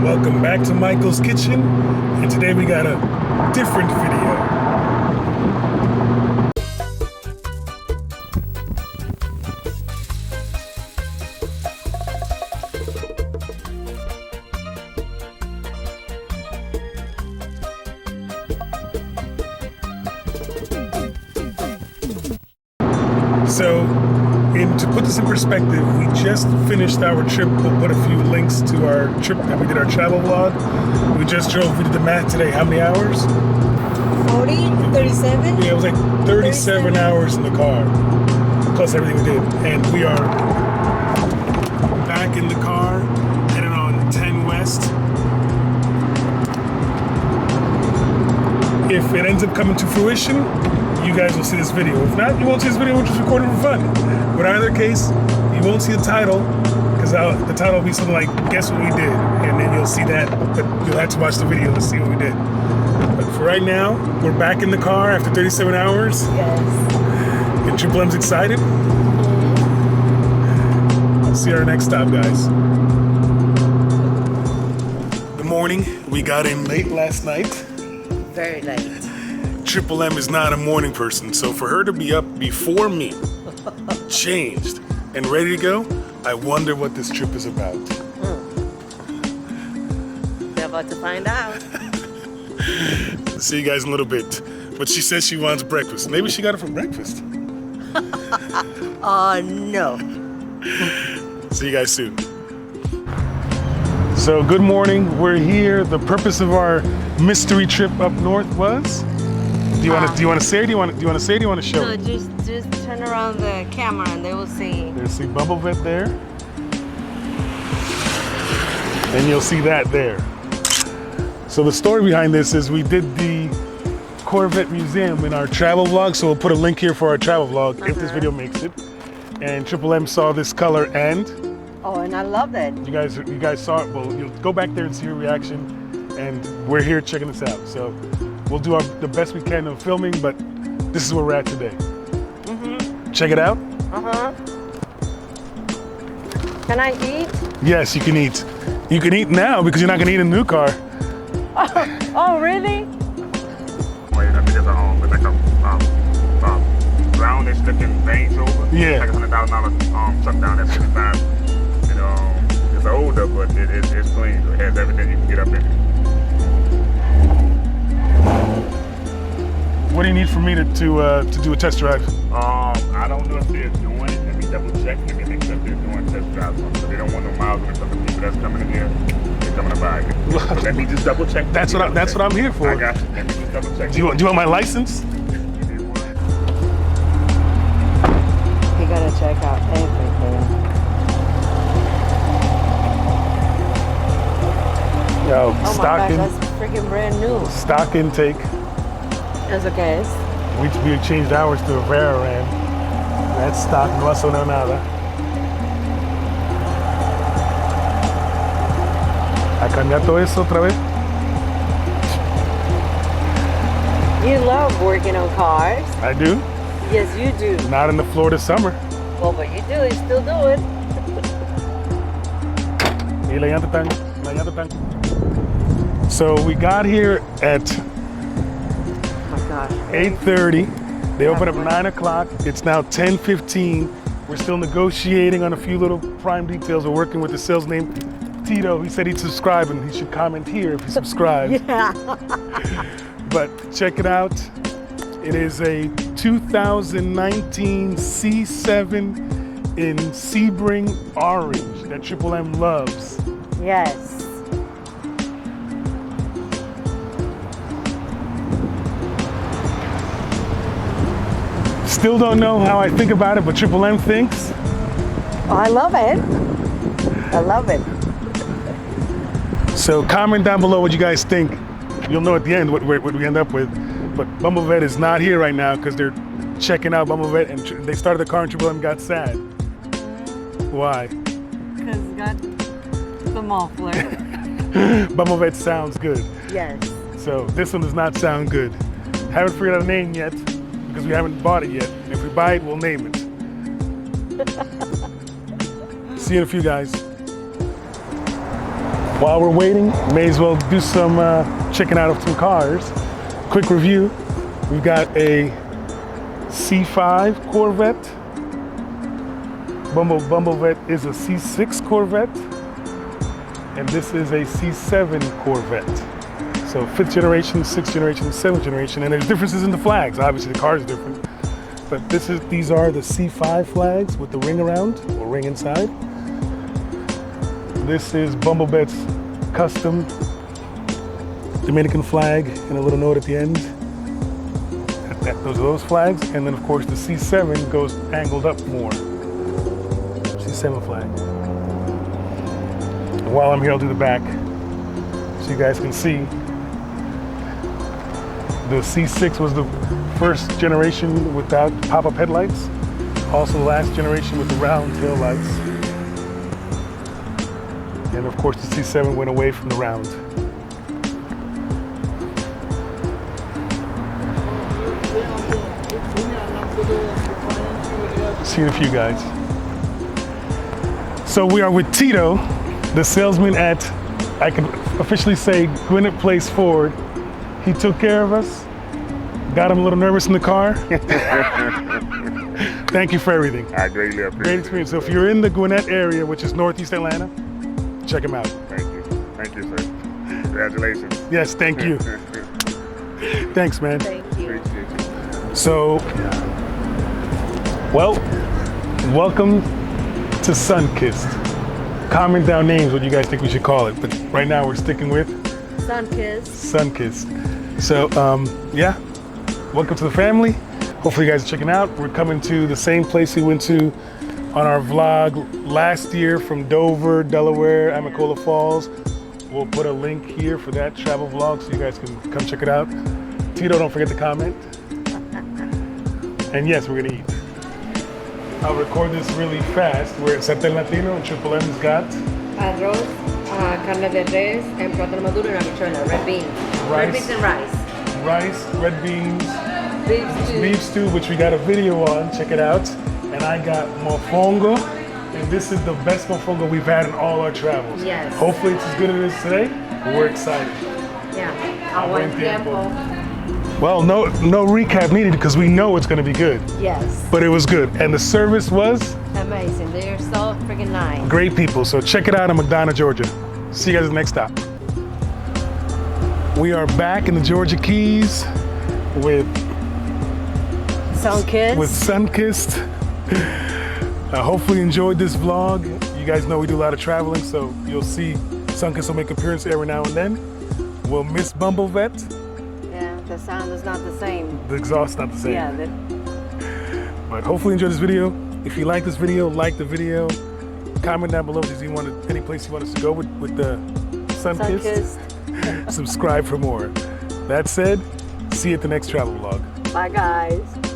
Welcome back to Michael's Kitchen, and today we got a different video. So, to put this in perspective, we just finished our trip. We'll put a few links to our trip that we did, our travel vlog. We just drove, we did the math today, how many hours? 40, 37? Yeah, it was like 37 hours in the car, plus everything we did. And we are back in the car, heading on 10 West. If it ends up coming to fruition, you guys will see this video. If not, you won't see this video, we're just recording for fun. But in either case, you won't see the title, because the title will be something like, guess what we did? And then you'll see that, but you'll have to watch the video to see what we did. But for right now, we're back in the car after 37 hours. Yes. And Triple M's excited. I'll see our next stop, guys. Good morning. We got in late last night. Very late. Triple M is not a morning person, so for her to be up before me, changed, and ready to go, I wonder what this trip is about. We're about to find out. See you guys in a little bit. But she says she wants breakfast. Maybe she got it for breakfast. No. See you guys soon. So good morning. We're here. The purpose of our mystery trip up north was. Do you want to say? Do you want to say? Do you want to show? No, just turn around the camera and they will see. There's see Bumblebee there, and you'll see that there. So the story behind this is we did the Corvette Museum in our travel vlog. So we'll put a link here for our travel vlog if this video makes it. And Triple M saw this color and. Oh, and I love it. You guys saw it. Well, you'll go back there and see your reaction. And we're here checking this out. So we'll do the best we can of filming, but this is where we're at today. Check it out. Can I eat? Yes, you can eat. You can eat now because you're not going to eat in a new car. Oh, really? There's like a brownish looking Range Rover. Yeah. Like $100,000 truck down there, 55. It's older, but it's clean. So it has everything you can get up in. What do you need for me to do a test drive? I don't know if they're doing it. Let me double check. Let me make sure if they're doing test drives. So they don't want no miles on it from the people that's coming in here. They're coming to buy it. So let me just double check. That's what I'm here for. I got you. Let me just double check. Do you want my license? You gotta check out everything. Yo, Oh my gosh, that's freaking brand new. Stock intake. That's okay. We changed ours to a Veraran. That's stock, no eso no nada. ¿A cambiar todo eso otra vez? You love working on cars. I do. Yes, you do. Not in the Florida summer. Well, but you do. You still do it. Y la llanta tan. So we got here at 8:30. They open up 9 o'clock. It's now 10:15. We're still negotiating on a few little prime details. We're working with the sales name Tito. He said he'd subscribe and he should comment here if he subscribes. Yeah. But check it out. It is a 2019 C7 in Sebring Orange that Triple M loves. Yes. Still don't know how I think about it, but Triple M thinks. Oh, I love it. I love it. So comment down below what you guys think. You'll know at the end what we end up with. But Bumblebee is not here right now because they're checking out Bumblebee, and they started the car and Triple M got sad. Why? Because it got the muffler. Bumblebee sounds good. Yes. So this one does not sound good. Haven't figured out a name yet because we haven't bought it yet. If we buy it, we'll name it. See you in a few, guys. while we're waiting, may as well do some checking out of some cars. Quick review. We've got a C5 Corvette. Bumblevette is a C6 Corvette. And this is a C7 Corvette. So 5th generation, 6th generation, 7th generation, and there's differences in the flags. Obviously the car is different. But these are the C5 flags with the ring around, or ring inside. This is Bumblevette's custom Dominican flag and a little note at the end. Those are those flags. And then of course the C7 goes angled up more. C7 flag. And while I'm here, I'll do the back so you guys can see. The C6 was the first generation without pop-up headlights. Also the last generation with the round tail lights. And of course the C7 went away from the round. See you in a few, guys. So we are with Tito, the salesman at, I can officially say, Gwinnett Place Ford. He took care of us, got him a little nervous in the car. Thank you for everything. I greatly appreciate it. Great experience. So if you're in the Gwinnett area, which is Northeast Atlanta, check him out. Thank you. Thank you, sir. Congratulations. Yes, thank you. Thanks, man. Thank you. Appreciate you. So, well, welcome to Sunkissed. Comment down names what you guys think we should call it, but right now we're sticking with Sunkissed. Sunkissed. So, yeah, welcome to the family. Hopefully you guys are checking out. We're coming to the same place we went to on our vlog last year from Dover, Delaware, Amicola Falls. We'll put a link here for that travel vlog so you guys can come check it out. Tito, don't forget to comment. And yes, we're gonna eat. I'll record this really fast. We're at Sartén Latino and Triple M's got Arroz, carne de res, and plátano maduro and habichuela, red beans. Red beans and rice. rice, red beans, Beef stew. which we got a video on, check it out. And I got mofongo, and this is the best mofongo we've had in all our travels. Yes. Hopefully it's as good as it is today, but we're excited. Yeah. A buen tiempo. Well, no recap needed because we know it's gonna be good, Yes. but it was good. And the service was Amazing. They're so freaking nice. great people, so check it out in McDonough, Georgia. See you guys at the next stop. We are back in the Georgia Keys with Sunkissed. Hopefully you enjoyed this vlog. You guys know we do a lot of traveling, so you'll see Sunkissed will make an appearance every now and then. We'll miss Bumblevette. Yeah, the sound is not the same. The exhaust's not the same. Yeah. But hopefully you enjoyed this video. If you like this video, like the video. Comment down below if you wanted any place you want us to go with the Sunkissed. Subscribe for more. That said, see you at the next travel vlog. Bye, guys.